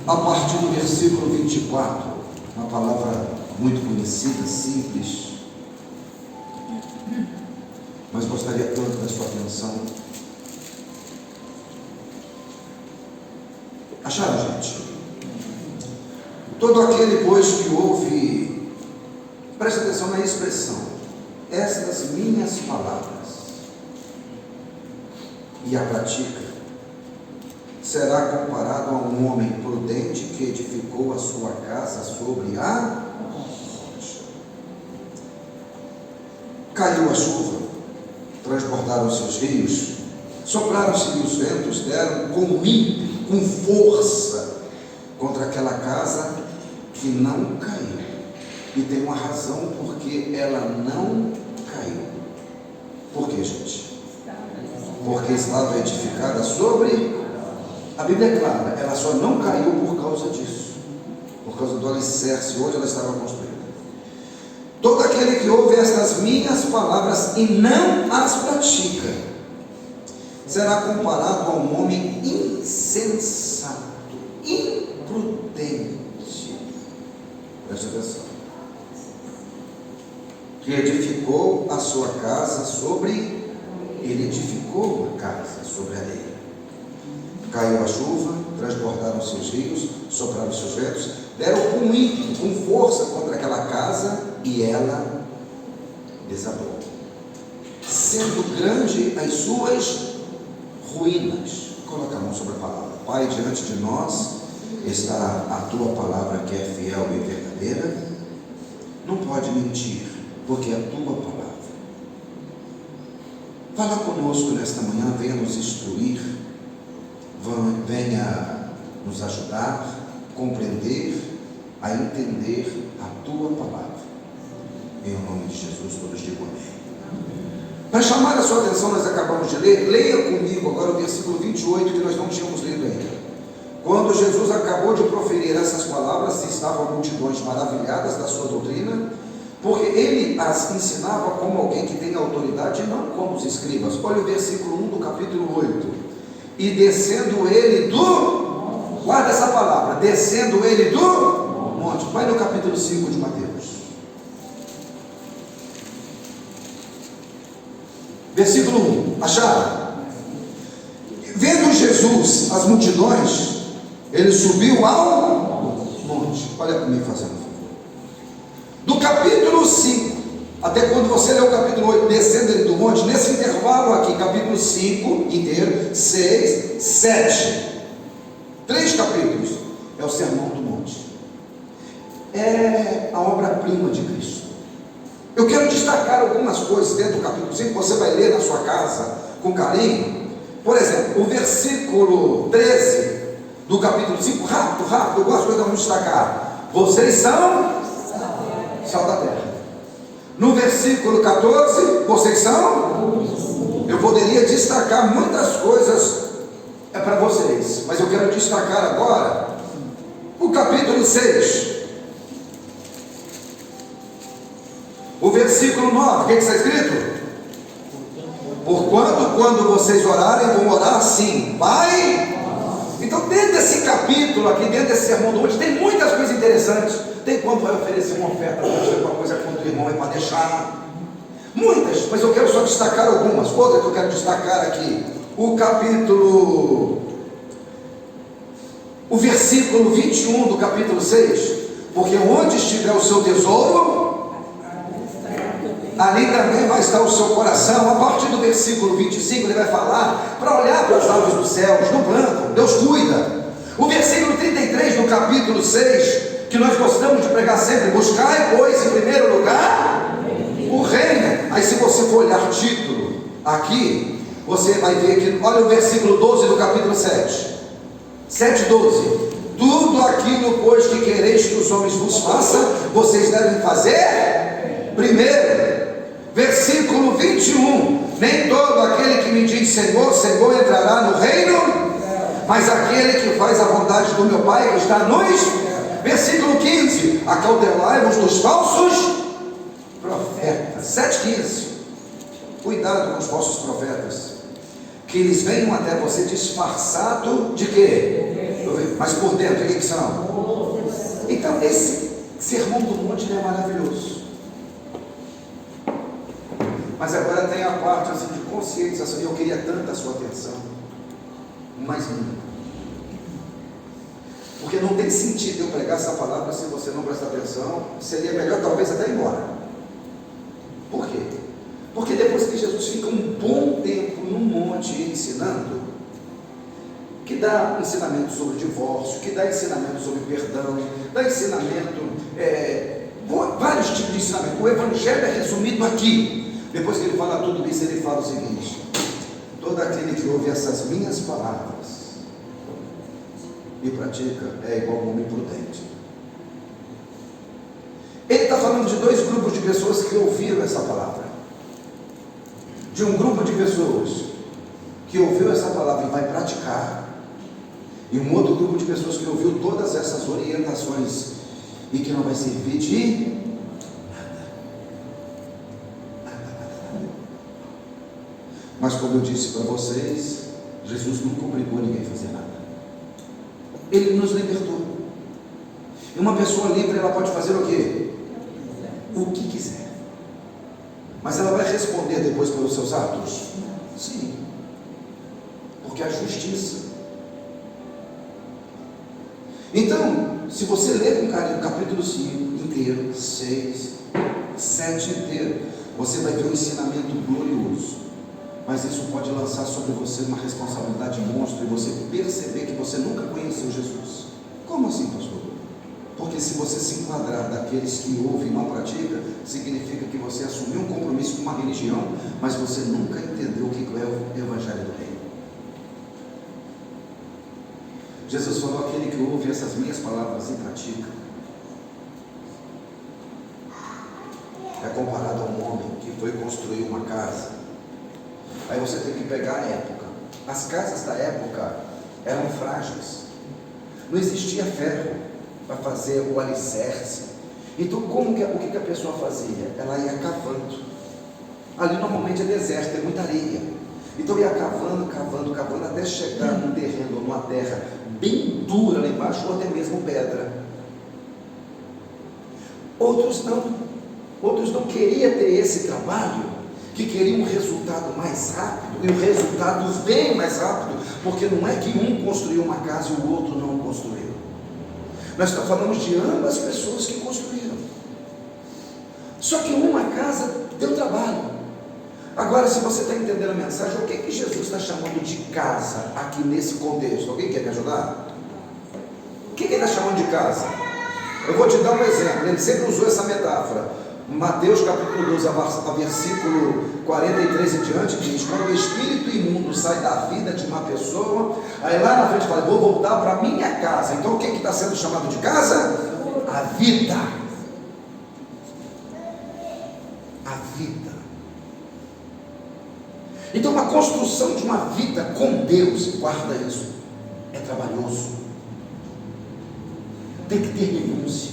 a partir do versículo 24, uma palavra muito conhecida, simples, mas gostaria tanto da sua atenção. Acharam, gente? Todo aquele, pois, que ouve, presta atenção na expressão, estas minhas palavras, e a pratica, será comparado a um homem prudente que edificou a sua casa sobre a rocha. Caiu a chuva, transbordaram seus rios, sopraram-se os ventos, deram com ímpeto, com força, contra aquela casa que não caiu. E tem uma razão porque ela não caiu. Por quê, gente? Porque estava edificada sobre... A Bíblia é clara, ela só não caiu por causa disso, por causa do alicerce onde ela estava construída. Todo aquele que ouve estas minhas palavras e não as pratica, será comparado a um homem insensato, imprudente. Preste atenção. Que edificou a sua casa sobre... Ele edificou a casa sobre a areia. Caiu a chuva, transbordaram seus rios, sopraram seus ventos, deram com ímpeto, com força contra aquela casa, e ela desabou, sendo grande as suas ruínas. Coloca a mão sobre a palavra. Pai, diante de nós está a tua palavra, que é fiel e verdadeira, não pode mentir, porque é a tua palavra. Fala conosco nesta manhã, venha nos instruir, venha nos ajudar, compreender, a entender a tua palavra. Em nome de Jesus, todos digam amém. Para chamar a sua atenção, nós acabamos de ler, leia comigo agora o versículo 28, que nós não tínhamos lido ainda. Quando Jesus acabou de proferir essas palavras, estavam multidões maravilhadas da sua doutrina, porque ele as ensinava como alguém que tem autoridade, não como os escribas. Olha o versículo 1 do capítulo 8. E descendo ele do... Guarda essa palavra. Descendo ele do monte. Vai no capítulo 5 de Mateus. Versículo 1. Acharam? Vendo Jesus as multidões, ele subiu ao monte. Olha comigo fazendo um favor. Do capítulo 5 até quando você lê o capítulo 8, descendo ele do monte, nesse intervalo aqui, capítulo 5 inteiro, 6, 7, 3 capítulos, é o Sermão do Monte, é a obra-prima de Cristo. Eu quero destacar algumas coisas dentro do capítulo 5, você vai ler na sua casa com carinho. Por exemplo, o versículo 13 do capítulo 5, rápido, eu gosto de destacar. Vocês são sal da terra. No versículo 14, vocês são? Eu poderia destacar muitas coisas para vocês, mas eu quero destacar agora o capítulo 6, o versículo 9. O que está escrito? Porquanto quando vocês orarem, vão orar assim: Pai. Então, dentro desse capítulo aqui, dentro desse sermão do monte, tem muitas coisas interessantes. Tem quando vai oferecer uma oferta para você, uma coisa contra o irmão, é para deixar. Muitas, mas eu quero só destacar algumas. Outra que eu quero destacar aqui, o versículo 21 do capítulo 6. Porque onde estiver o seu tesouro, ali também vai estar o seu coração. A partir do versículo 25 ele vai falar para olhar para as aves dos céus, não plantam, Deus cuida. O versículo 33 do capítulo 6, que nós gostamos de pregar sempre: buscai, pois, em primeiro lugar o reino. Aí se você for olhar título aqui, você vai ver que, olha o versículo 12 do capítulo 7, 7:12. Tudo aquilo, pois, que quereis que os homens vos façam, vocês devem fazer primeiro. Versículo 21, nem todo aquele que me diz Senhor, Senhor entrará no reino, mas aquele que faz a vontade do meu Pai que está nos... Versículo 15, acautelai-vos dos falsos profetas. 7:15, cuidado com os falsos profetas, que eles venham até você disfarçado de quê? Mas por dentro, o que são? Então, esse sermão do monte é maravilhoso. Mas agora tem a parte assim, de conscientização. Eu queria tanto a sua atenção, mas não. Porque não tem sentido eu pregar essa palavra se você não prestar atenção. Seria melhor talvez até ir embora. Por quê? Porque depois que Jesus fica um bom tempo no monte ensinando, que dá ensinamento sobre divórcio, que dá ensinamento sobre perdão, dá ensinamento, vários tipos de ensinamento. O evangelho é resumido aqui. Depois que ele fala tudo isso, ele fala o seguinte: todo aquele que ouve essas minhas palavras e pratica é igual a um homem prudente. Ele está falando de dois grupos de pessoas que ouviram essa palavra. De um grupo de pessoas que ouviu essa palavra e vai praticar, e um outro grupo de pessoas que ouviu todas essas orientações e que não vai servir de nada. Mas como eu disse para vocês, Jesus nunca obrigou ninguém a fazer nada. Ele nos libertou. E uma pessoa livre, ela pode fazer o quê? O que quiser. Mas ela vai responder depois pelos seus atos? Sim. Porque é a justiça. Então, se você ler com carinho o capítulo 5 inteiro, 6, 7 inteiro, você vai ver um ensinamento glorioso. Mas isso pode lançar sobre você uma responsabilidade monstra e você perceber que você nunca conheceu Jesus. Como assim, pastor? Porque se você se enquadrar daqueles que ouvem e não praticam, significa que você assumiu um compromisso com uma religião, mas você nunca entendeu o que é o Evangelho do Reino. Jesus falou: aquele que ouve essas minhas palavras e pratica é comparado a um homem que foi construir uma casa. Aí você tem que pegar a época. As casas da época eram frágeis, não existia ferro para fazer o alicerce. Então o que a pessoa fazia? Ela ia cavando. Ali normalmente é deserto, tem muita areia. Então ia cavando até chegar num terreno, numa terra bem dura lá embaixo, ou até mesmo pedra. Outros não queriam ter esse trabalho, que queriam um resultado mais rápido, e o resultado vem mais rápido, porque não é que um construiu uma casa e o outro não construiu. Nós falamos de ambas pessoas que construíram. Só que uma casa deu trabalho. Agora, se você está entendendo a mensagem, o que Jesus está chamando de casa aqui nesse contexto? Alguém quer me ajudar? O que ele está chamando de casa? Eu vou te dar um exemplo. Ele sempre usou essa metáfora. Mateus capítulo 12, a versículo 43 em diante, diz: quando o espírito imundo sai da vida de uma pessoa, aí lá na frente fala: vou voltar para a minha casa. Então o que está sendo chamado de casa? A vida. A vida. Então a construção de uma vida com Deus, guarda isso, é trabalhoso. Tem que ter renúncia.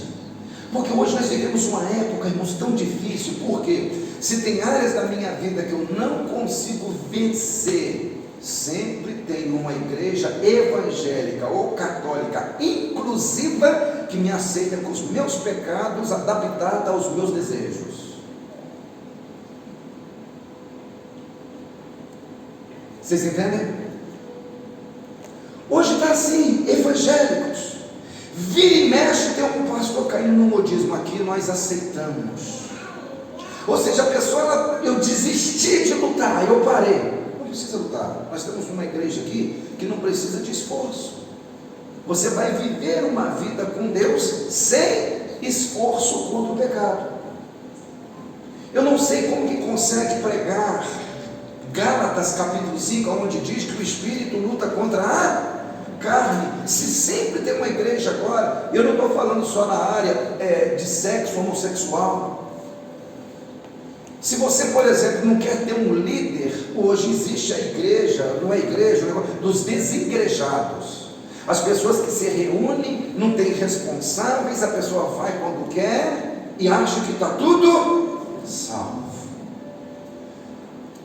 Porque hoje nós vivemos uma época, irmãos, tão difícil. Porque se tem áreas da minha vida que eu não consigo vencer, sempre tem uma igreja evangélica ou católica inclusiva que me aceita com os meus pecados, adaptada aos meus desejos. Vocês entendem? Hoje está assim, evangélicos. Vira e mexe, tem um pastor caindo no modismo aqui, nós aceitamos. Ou seja, a pessoa, eu desisti de lutar, eu parei. Não precisa lutar. Nós temos uma igreja aqui que não precisa de esforço. Você vai viver uma vida com Deus sem esforço contra o pecado. Eu não sei como que consegue pregar Gálatas capítulo 5, onde diz que o Espírito luta contra a carne. Se sempre tem uma igreja agora, eu não estou falando só na área de sexo homossexual. Se você, por exemplo, não quer ter um líder, hoje existe a igreja, não é igreja, dos desigrejados. As pessoas que se reúnem, não tem responsáveis, a pessoa vai quando quer e acha que está tudo salvo.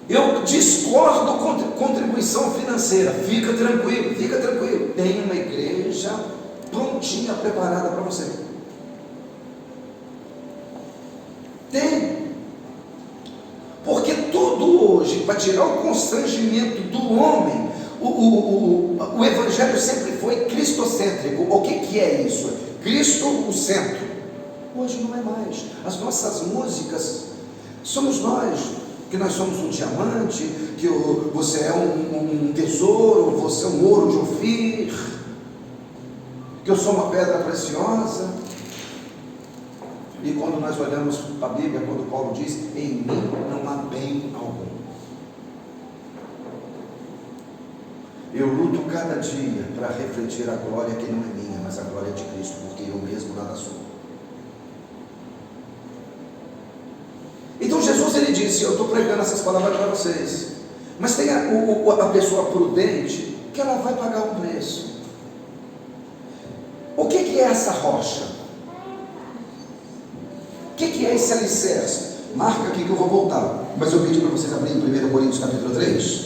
Eu discordo com contribuição financeira. Fica tranquilo. Tem uma igreja não tinha preparada para você. Tem. Porque tudo hoje, para tirar o constrangimento do homem, o evangelho sempre foi cristocêntrico. O que é isso? Cristo o centro. Hoje não é mais. As nossas músicas somos nós, que nós somos um diamante, que você é um tesouro, você é um ouro de Ofir, que eu sou uma pedra preciosa. E quando nós olhamos para a Bíblia, quando Paulo diz: em mim não há bem algum. Eu luto cada dia para refletir a glória que não é minha, mas a glória de Cristo, porque eu mesmo nada sou. Então Jesus, ele disse: eu estou pregando essas palavras para vocês, mas tem a pessoa prudente, que ela vai pagar um preço. O que é essa rocha? O que é esse alicerce? Marca aqui que eu vou voltar, mas eu pedi para vocês abrirem 1 Coríntios capítulo 3,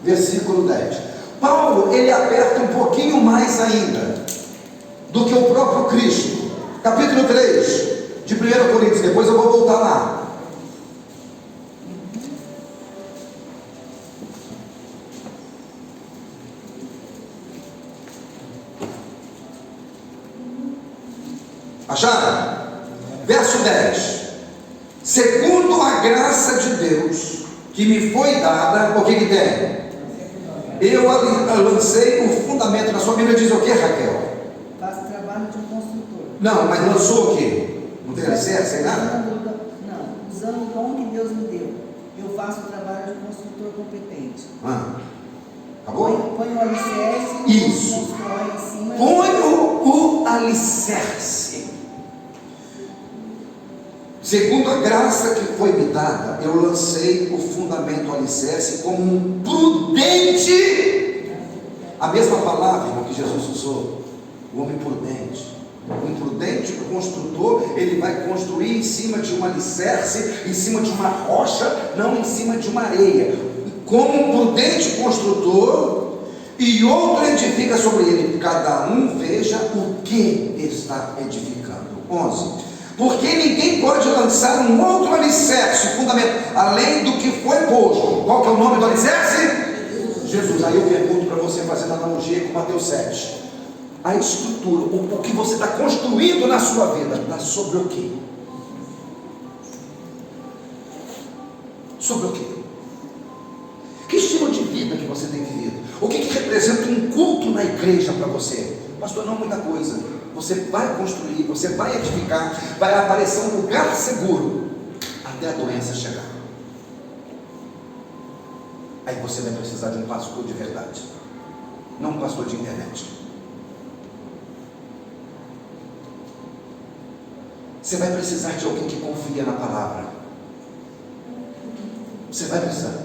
versículo 10. Paulo, ele aperta um pouquinho mais ainda do que o próprio Cristo. Capítulo 3 de 1 Coríntios, depois eu vou voltar lá. Acharam? Verso 10: segundo a graça de Deus que me foi dada, o que tem? Eu lancei o fundamento. Na sua Bíblia diz o que, Raquel? Faz o trabalho de um construtor. Não, mas lançou o que? Não tem alicerce, sem nada? Não, usando o dom que Deus me deu, eu faço o trabalho de um construtor competente. Acabou? Põe o alicerce. Isso. Constrói em cima. Põe o alicerce. Segundo a graça que foi me dada, eu lancei o fundamento, o alicerce, como um prudente. A mesma palavra, irmão, que Jesus usou, o homem prudente. Um prudente construtor, ele vai construir em cima de um alicerce, em cima de uma rocha, não em cima de uma areia. Como um prudente construtor, e outro edifica sobre ele. Cada um veja o que está edificando. 11. Porque ninguém pode lançar um outro alicerce, fundamento, além do que foi posto. Qual que é o nome do alicerce? Jesus. Aí eu pergunto para você, fazendo analogia com Mateus 7. A estrutura, o que você está construindo na sua vida, está sobre o quê? Sobre o quê? Que estilo de vida que você tem vivido? O que representa um culto na igreja para você? Pastor, não muita coisa. Você vai construir, você vai edificar, vai aparecer um lugar seguro até a doença chegar. Aí você vai precisar de um pastor de verdade, não um pastor de internet. Você vai precisar de alguém que confia na palavra. Você vai precisar.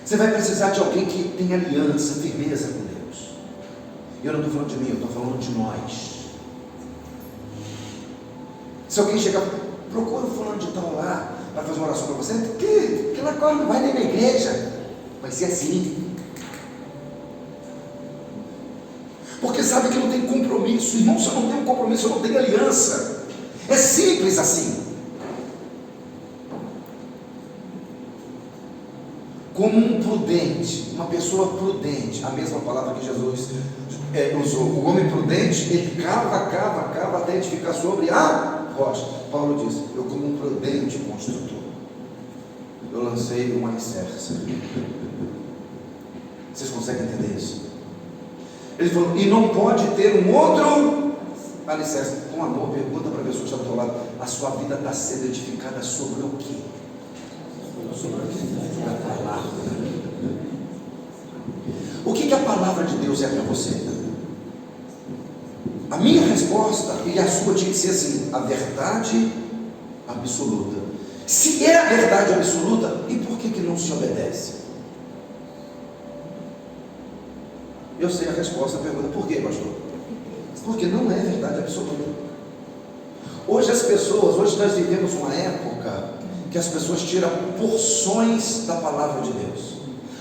Você vai precisar de alguém que tenha aliança, firmeza com Deus. Eu não estou falando de mim, eu estou falando de nós. Se alguém chegar, procura o fulano de tal lá para fazer uma oração para você, que lá corre, não vai nem na igreja. Vai ser assim. Porque sabe que não tem compromisso. Irmão, se eu não tenho compromisso, eu não tenho aliança. É simples assim. Como um prudente, uma pessoa prudente, a mesma palavra que Jesus usou. O homem prudente, ele cava até edificar sobre a rocha. Paulo diz: eu, como um prudente construtor, eu lancei um alicerce. Vocês conseguem entender isso? Ele falou: e não pode ter um outro alicerce. Com amor, pergunta para a pessoa que está do teu lado: a sua vida está sendo edificada sobre o quê? Sobre a palavra. O que a palavra de Deus é para você? A minha resposta e a sua tinha que ser assim: a verdade absoluta. Se é a verdade absoluta, e por que não se obedece? Eu sei a resposta à pergunta: por quê, pastor? Porque não é verdade absoluta. Hoje nós vivemos uma época que as pessoas tiram porções da palavra de Deus.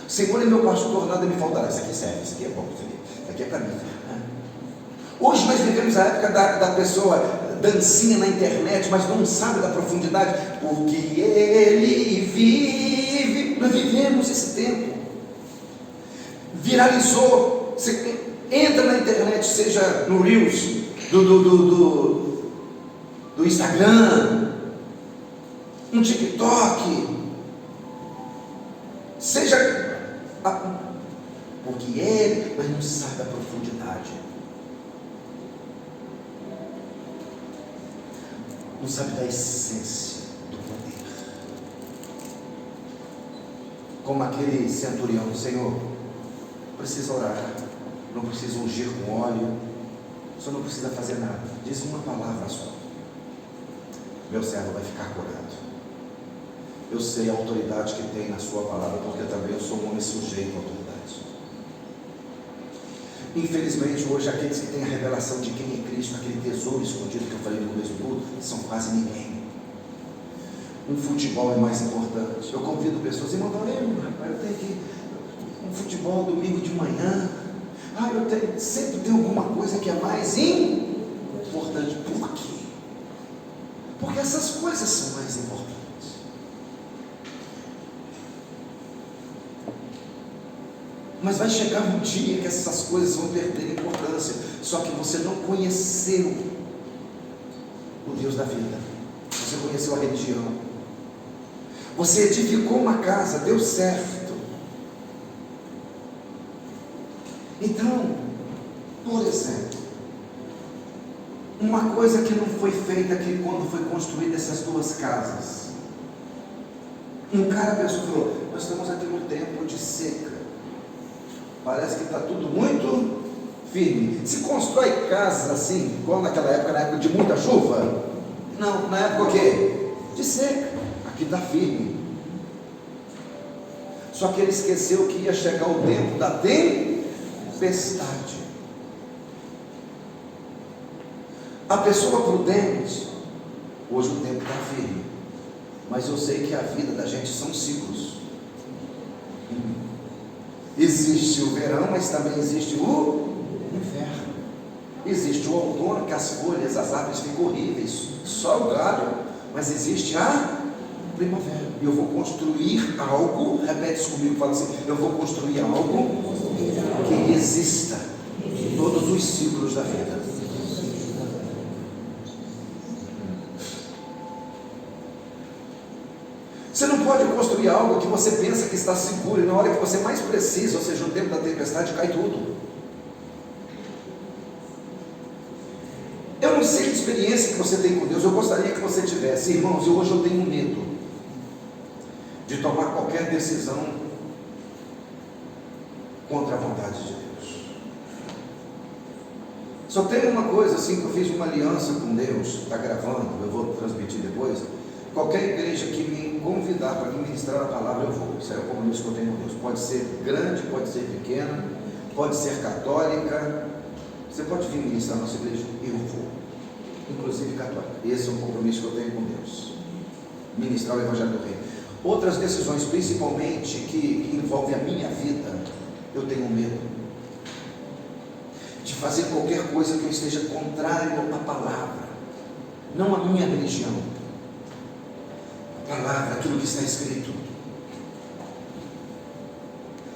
Senhor é meu pastor, nada me faltará. Isso aqui serve, isso aqui é bom, isso aqui que é para mim. Hoje nós vivemos a época da pessoa dancinha na internet, mas não sabe da profundidade, porque ele vive. Nós vivemos esse tempo. Viralizou. Você entra na internet, seja no Reels do Instagram, no TikTok, seja porque ele, mas não sabe da profundidade, não sabe da essência do poder. Como aquele centurião: Senhor, precisa orar, não precisa ungir com óleo, só não precisa fazer nada, diz uma palavra só, meu servo vai ficar curado. Eu sei a autoridade que tem na sua palavra, porque também eu sou um homem sujeito à autoridade. Infelizmente hoje aqueles que têm a revelação de quem é Cristo, aquele tesouro escondido que eu falei no começo do culto, são quase ninguém. Um futebol é mais importante. Eu convido pessoas: irmão, eu tenho que um futebol domingo de manhã. Sempre tem alguma coisa que é mais importante. Por quê? Porque essas coisas são mais importantes. Mas vai chegar um dia que essas coisas vão perder importância. Só que você não conheceu o Deus da vida. Você conheceu a religião. Você edificou uma casa, deu certo. Então, por exemplo, uma coisa que não foi feita aqui quando foi construída essas duas casas. Um cara pensou e falou: nós estamos aqui no tempo de seca. Parece que está tudo muito firme. Se constrói casas assim, igual naquela época, na época de muita chuva? Não, na época o quê? De seca. Aqui está firme. Só que ele esqueceu que ia chegar o tempo da tempestade. A pessoa prudente, hoje o tempo está firme, mas eu sei que a vida da gente são ciclos. Existe o verão, mas também existe o inverno. Existe o outono, que as folhas, as árvores ficam horríveis, só o galho, mas existe a primavera. E eu vou construir algo, repete isso comigo, fala assim: eu vou construir algo que exista em todos os ciclos da vida. Você não pode construir algo que você pensa que está seguro, e na hora que você mais precisa, ou seja, no tempo da tempestade, cai tudo. Eu não sei que experiência que você tem com Deus, eu gostaria que você tivesse. Irmãos, hoje eu tenho medo de tomar qualquer decisão contra a vontade de Deus. Só tem uma coisa assim, que eu fiz uma aliança com Deus, está gravando, eu vou transmitir depois. Qualquer igreja que me convidar para me ministrar a palavra, eu vou. Isso é o compromisso que eu tenho com Deus. Pode ser grande, pode ser pequena, pode ser católica. Você pode vir ministrar na nossa igreja? Eu vou. Inclusive católica. Esse é um compromisso que eu tenho com Deus. Ministrar o Evangelho do Reino. Outras decisões, principalmente que envolvem a minha vida, eu tenho medo de fazer qualquer coisa que eu esteja contrário à palavra, não à minha religião. Palavra, aquilo que está escrito,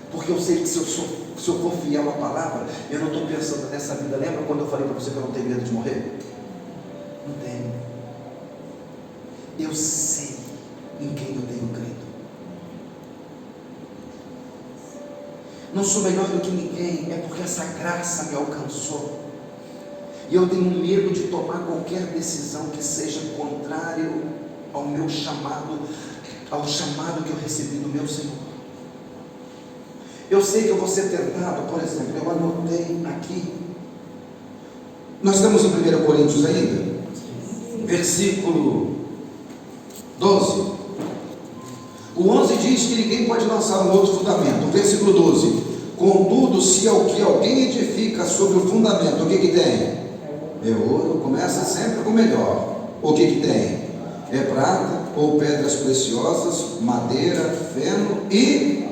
porque eu sei que se eu for fiel à palavra, eu não estou pensando nessa vida. Lembra quando eu falei para você que eu não tenho medo de morrer? Não tenho. Eu sei em quem eu tenho crido. Não sou melhor do que ninguém, é porque essa graça me alcançou, e eu tenho medo de tomar qualquer decisão que seja contrário ao meu chamado, ao chamado que eu recebi do meu Senhor. Eu sei que eu vou ser tentado, por exemplo, eu anotei aqui, nós estamos em 1 Coríntios ainda, versículo 12, o 11 diz que ninguém pode lançar um outro fundamento. O versículo 12: contudo, se ao que alguém edifica sobre o fundamento, o que tem? É ouro. Começa sempre com o melhor. O que tem? É prata ou pedras preciosas, madeira, feno e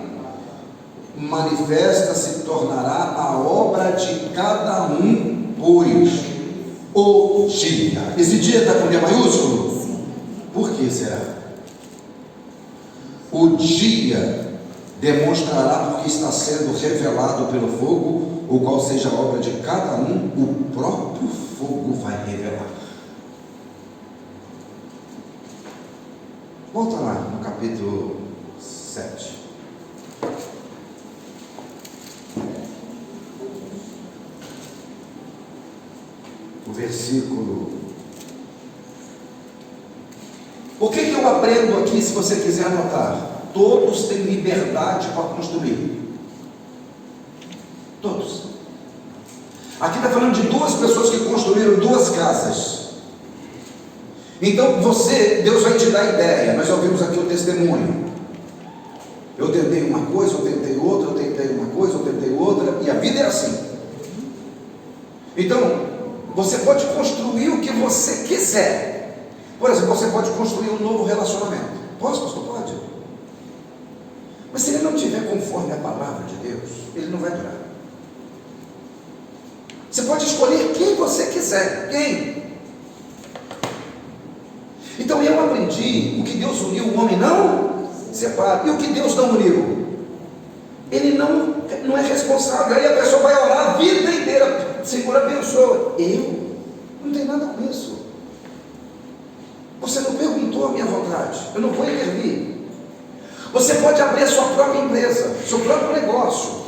manifesta se tornará a obra de cada um, pois o dia. Esse dia está com D maiúsculo? Sim. Por que será? O dia demonstrará porque está sendo revelado pelo fogo, o qual seja a obra de cada um, o próprio fogo vai revelar. Volta lá no capítulo 7. O versículo. O que eu aprendo aqui, se você quiser anotar? Todos têm liberdade para construir. Todos. Aqui está falando de duas pessoas que construíram duas casas. Então Deus vai te dar ideia. Nós ouvimos aqui o testemunho. Eu tentei uma coisa, eu tentei outra, eu tentei uma coisa, eu tentei outra, e a vida é assim. Então, você pode construir o que você quiser. Por exemplo, você pode construir um novo relacionamento. Posso, pastor? Pode. Mas se ele não estiver conforme a palavra de Deus, ele não vai durar. Você pode escolher quem você quiser. Quem? Então eu aprendi: o que Deus uniu, o homem não separa. E o que Deus não uniu, ele não é responsável. Aí a pessoa vai orar a vida inteira: Senhor, abençoa. Eu não tenho nada com isso. Você não perguntou a minha vontade, eu não vou intervir. Você pode abrir a sua própria empresa, seu próprio negócio,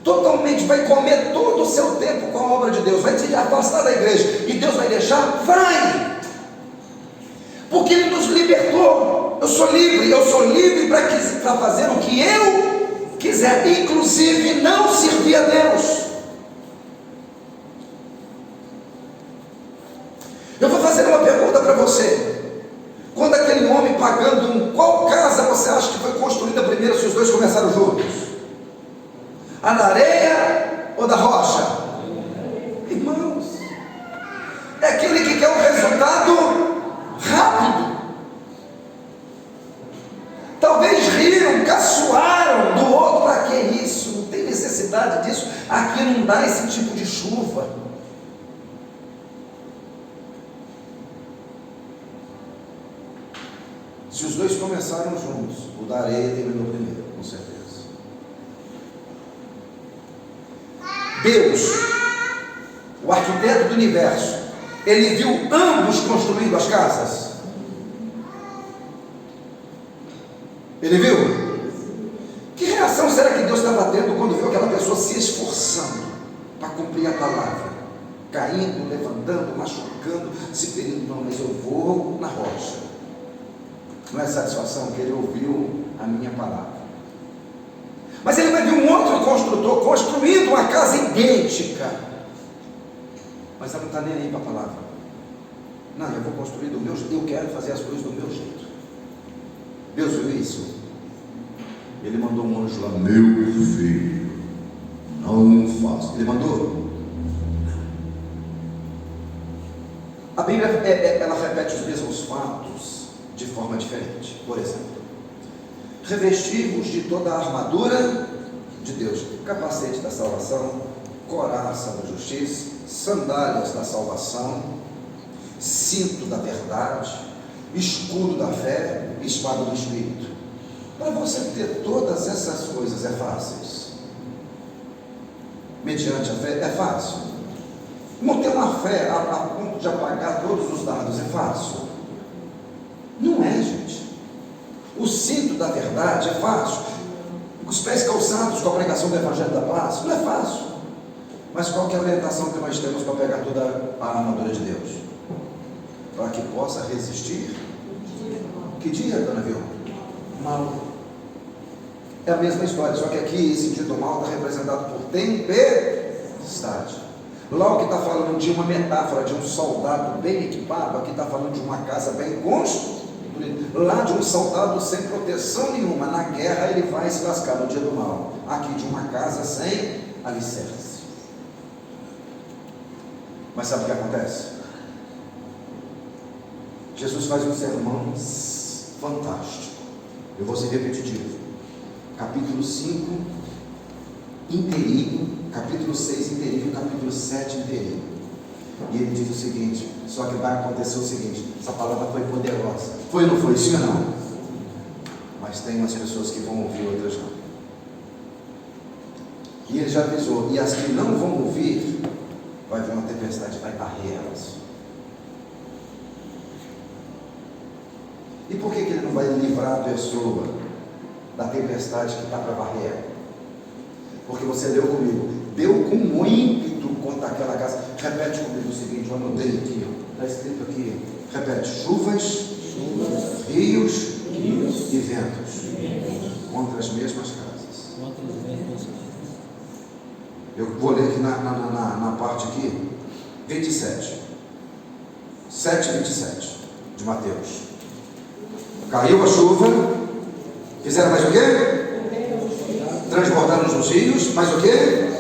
totalmente, vai comer todo o seu tempo com a obra de Deus, vai te afastar da igreja, e Deus vai deixar? Vai! Porque Ele nos libertou. Eu sou livre para fazer o que eu quiser, inclusive não servir a Deus. Eu vou fazer uma pergunta para você. Quando aquele homem pagando qual casa você acha que foi construída primeiro, se os dois começaram juntos? A da areia ou da rocha? Irmãos, é aquele que quer um resultado rápido. Talvez riram, caçoaram do outro: para que isso? Não tem necessidade disso. Aqui não dá esse tipo de chuva. Se os dois começaram juntos, o da areia terminou primeiro, com certeza. Deus, o arquiteto do universo, Ele viu ambos construindo as casas. Ele viu? Que reação será que Deus estava tendo quando viu aquela pessoa se esforçando para cumprir a palavra? Caindo, levantando, machucando, se ferindo. Não, mas eu vou na rocha. Não é satisfação que ele ouviu a minha palavra. Mas ele vai ver um outro construtor construindo uma casa idêntica. Mas ela não está nem aí para a palavra. Não, eu vou construir do meu jeito. Eu quero fazer as coisas do meu jeito. Deus viu isso? Ele mandou um anjo lá: meu filho, não faça. Ele mandou? A Bíblia ela repete os mesmos fatos de forma diferente. Por exemplo, revestivos de toda a armadura de Deus, capacete da salvação, coraça da justiça, sandálias da salvação, cinto da verdade, escudo da fé, espada do Espírito. Para você ter todas essas coisas é fácil? Mediante a fé é fácil? Não ter uma fé a ponto de apagar todos os dados é fácil? Não é, gente. O cinto da verdade é fácil. Os pés calçados com a pregação do Evangelho da Paz não é fácil. Mas qual que é a orientação que nós temos para pegar toda a armadura de Deus? Para que possa resistir? Que dia, dona Vilma? Mal. É a mesma história, só que aqui esse dia do mal está representado por tempestade. Lá o que está falando de uma metáfora de um soldado bem equipado, aqui está falando de uma casa bem construída. Lá de um soldado sem proteção nenhuma, na guerra ele vai se lascar no dia do mal. Aqui de uma casa sem alicerce. Mas sabe o que acontece? Jesus faz um sermão fantástico. Eu vou ser repetitivo. Capítulo 5, inteirinho, capítulo 6 inteirinho, capítulo 7 inteirinho. E ele diz o seguinte: só que vai acontecer o seguinte, essa palavra foi poderosa. Foi ou não foi? Sim ou não? Mas tem umas pessoas que vão ouvir, outras não. E ele já avisou, e as que não vão ouvir, vai vir uma tempestade, vai varrer elas. E por que ele não vai livrar a pessoa da tempestade que está para varrer? Porque você leu comigo, deu com ímpeto contra aquela casa. Repete comigo o seguinte, eu anotei aqui, está escrito aqui, repete: chuvas, rios e ventos contra as mesmas casas. Eu vou ler aqui na parte aqui, 27, 7:27 de Mateus. Caiu a chuva, fizeram mais o quê? Transbordaram os rios, mais o quê?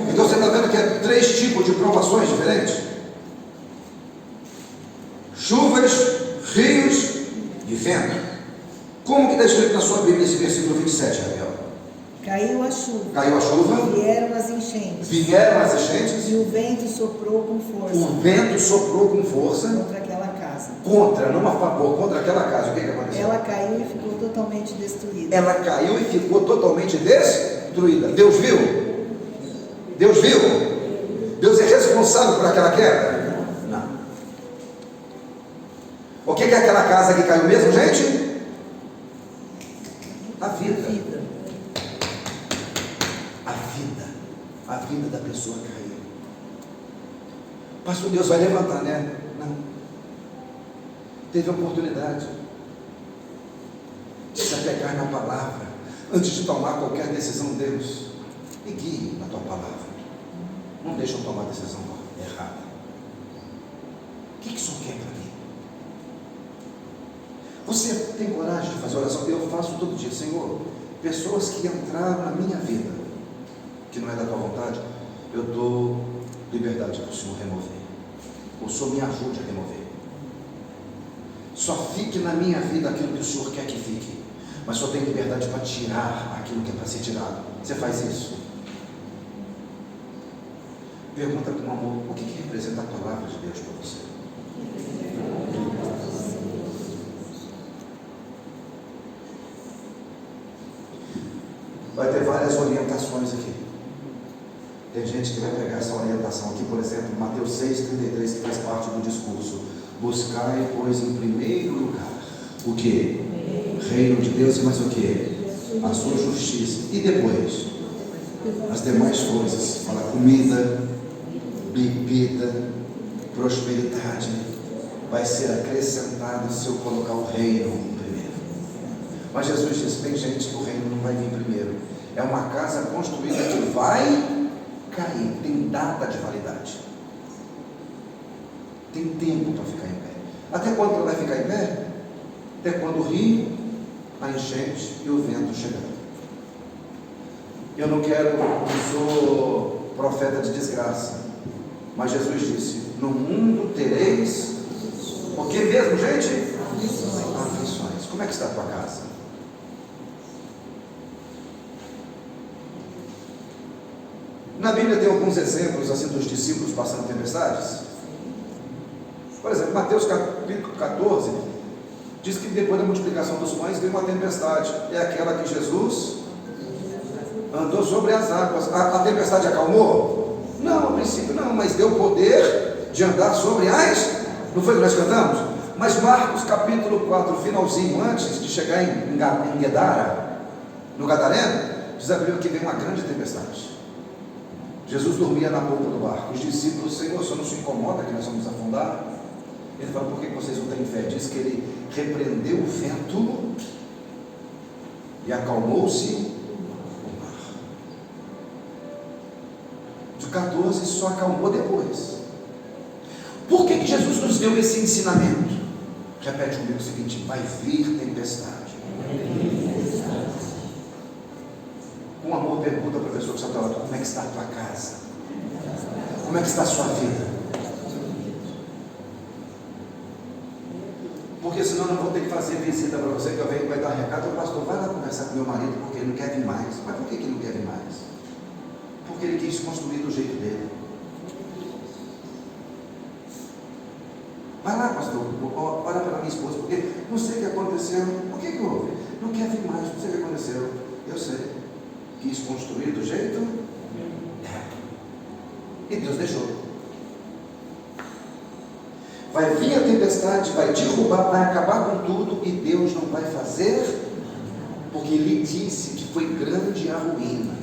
Então você está vendo que é 3 tipos de provações diferentes: chuvas, rios e vento. Como que está escrito na sua Bíblia esse versículo 27, Raquel? Caiu a chuva. Caiu a chuva. Vieram as enchentes. Vieram as enchentes. E o vento soprou com força. O vento soprou com força. Contra aquela casa. Contra, não a favor, contra aquela casa. O que aconteceu? Ela caiu e ficou totalmente destruída. Ela caiu e ficou totalmente destruída. Deus viu? Deus viu? Deus é responsável por aquela queda? Não. O que é aquela casa que caiu mesmo, gente? A vida. A vida da pessoa caiu. Pastor, Deus vai levantar, né? Não. Teve a oportunidade de se apegar na palavra antes de tomar qualquer decisão. Deus, me guie na tua palavra. Não deixa eu tomar decisão errada. O que o Senhor quer para mim? Você tem coragem de fazer oração? Eu faço todo dia. Senhor, pessoas que entraram na minha vida que não é da tua vontade, eu dou liberdade para o Senhor remover. O Senhor me ajude a remover. Só fique na minha vida aquilo que o Senhor quer que fique, mas só tem liberdade para tirar aquilo que é para ser tirado. Você faz isso? Pergunta com amor: o que representa a palavra de Deus para você? Vai ter várias orientações aqui. Tem gente que vai pegar essa orientação aqui, por exemplo, Mateus 6,33, que faz parte do discurso: buscai, pois, em primeiro lugar o que? Reino de Deus, e mais o que? A sua justiça. E depois, as demais coisas. Fala: comida, bebida, prosperidade vai ser acrescentado se eu colocar o reino em primeiro. Mas Jesus diz: tem gente que o reino não vai vir primeiro. É uma casa construída que vai cair, tem data de validade, tem tempo para ficar em pé. Até quando ela vai ficar em pé? Até quando o rio, a enchente e o vento chegar. Eu não sou profeta de desgraça, mas Jesus disse: no mundo tereis o que mesmo, gente? Aflições. Como é que está a tua casa? Na Bíblia tem alguns exemplos assim dos discípulos passando tempestades. Por exemplo, Mateus capítulo 14 diz que depois da multiplicação dos pães veio uma tempestade. É aquela que Jesus andou sobre as águas. A tempestade acalmou? Não, a princípio não, mas deu poder de andar sobre as... Não foi o que nós cantamos? Mas Marcos capítulo 4, finalzinho, antes de chegar em Gadara, no Gadareno, diz a Bíblia que veio uma grande tempestade. Jesus dormia na polpa do barco. Os discípulos: Senhor, o Senhor não se incomoda que nós vamos afundar? Ele fala: por que vocês não têm fé? Diz que ele repreendeu o vento e acalmou-se o mar. De 14 só acalmou depois. Por que Jesus nos deu esse ensinamento? Repete comigo o seguinte: vai vir tempestade. Com amor, pergunta para a pessoa que está ao lado: como é que está a tua casa? Como é que está a sua vida? Porque senão eu não vou ter que fazer visita para você, que eu venho, vai dar recado: o pastor, vai lá conversar com meu marido, porque ele não quer vir mais. Mas por que ele não quer vir mais? Porque ele quis construir do jeito dele. Vai lá, pastor, ora pela minha esposa, porque não sei o que aconteceu. O que houve? Não quer vir mais, não sei o que aconteceu. Eu sei. Quis construir do jeito dela. E Deus deixou. Vai vir a tempestade, vai derrubar, vai acabar com tudo, e Deus não vai fazer, porque Ele disse que foi grande a ruína.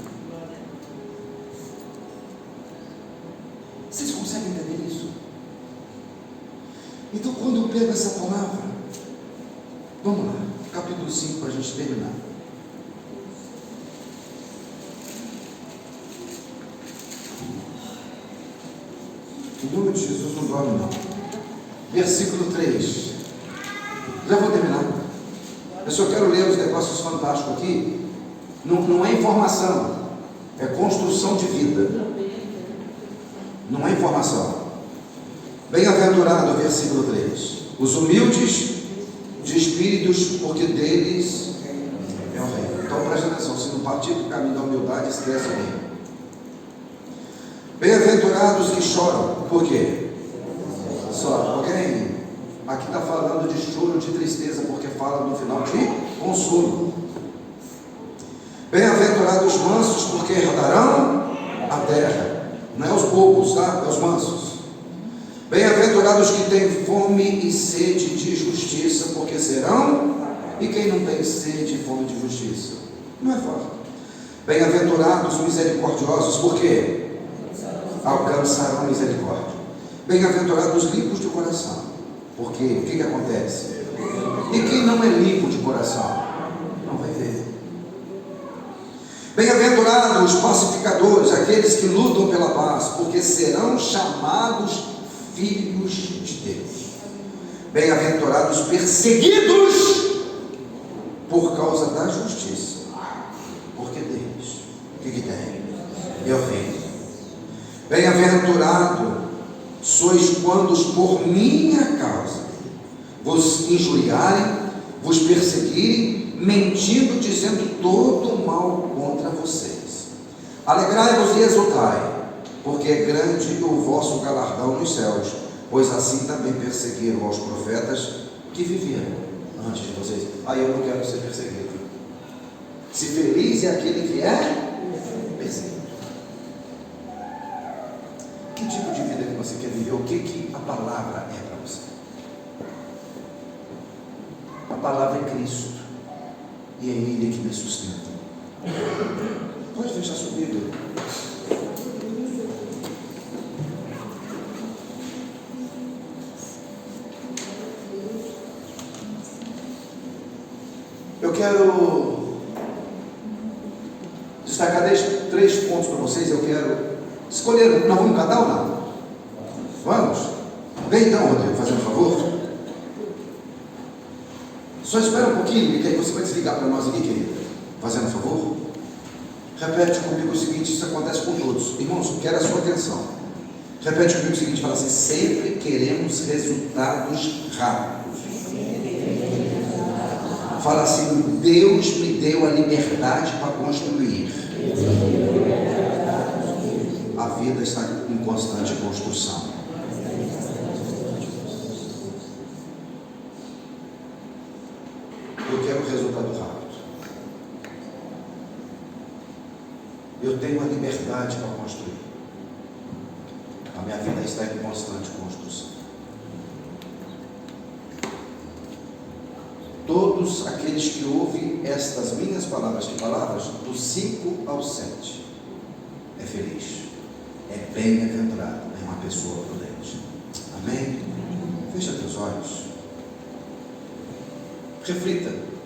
Vocês conseguem entender isso? Então, quando eu pego essa palavra, vamos lá, capítulo 5, para a gente terminar. Em nome de Jesus, não dorme não. Versículo 3. Já vou terminar. Eu só quero ler os negócios fantásticos aqui. Não é informação, é construção de vida. Não é informação. Bem-aventurado, versículo 3. Os humildes de espíritos, porque deles é o reino. Então presta atenção, se não partir do caminho da humildade, esquece o reino. Bem-aventurados que choram, por quê? Só, alguém aqui está falando de choro, de tristeza, porque fala no final de consolo. Bem-aventurados os mansos, porque herdarão a terra. Não é os bobos, tá? É os mansos. Bem-aventurados que têm fome e sede de justiça, porque serão. E quem não tem sede e fome de justiça? Não é fácil. Bem-aventurados misericordiosos, por quê? Alcançarão misericórdia. Bem-aventurados limpos de coração, porque o que acontece? E quem não é limpo de coração? Não vai ver. Bem-aventurados os pacificadores, aqueles que lutam pela paz, porque serão chamados filhos de Deus. Bem-aventurados perseguidos por causa da justiça, porque Deus, o que tem? Eu venho. Bem-aventurado sois quando por minha causa vos injuriarem, vos perseguirem, mentindo, dizendo todo mal contra vocês. Alegrai-vos e exultai, porque é grande o vosso galardão nos céus, pois assim também perseguiram aos profetas que viveram antes de vocês. Aí eu não quero ser perseguido. Se feliz é aquele que é perseguido. Que tipo de vida que você quer viver? O que a palavra é para você? A palavra é Cristo, e é Ele que me sustenta. Pode fechar sua Bíblia. Eu quero destacar três pontos para vocês. Eu quero escolher. Nós vamos cantar ou não? Vamos? Vem então, Rodrigo, fazendo um favor. Só espera um pouquinho, que aí você vai desligar para nós aqui, querido. Fazendo um favor. Repete comigo o seguinte, isso acontece com todos. Irmãos, quero a sua atenção. Repete comigo o seguinte, fala assim: sempre queremos resultados rápidos. Fala assim: Deus me deu a liberdade para construir. A vida está em constante construção. Eu quero resultado rápido. Eu tenho a liberdade para construir. A minha vida está em constante construção. Todos aqueles que ouvem estas minhas palavras, que palavras? Do 5 ao 7, é feliz, é bem-aventurado, é uma pessoa prudente. Amém? Fecha teus olhos. Reflita.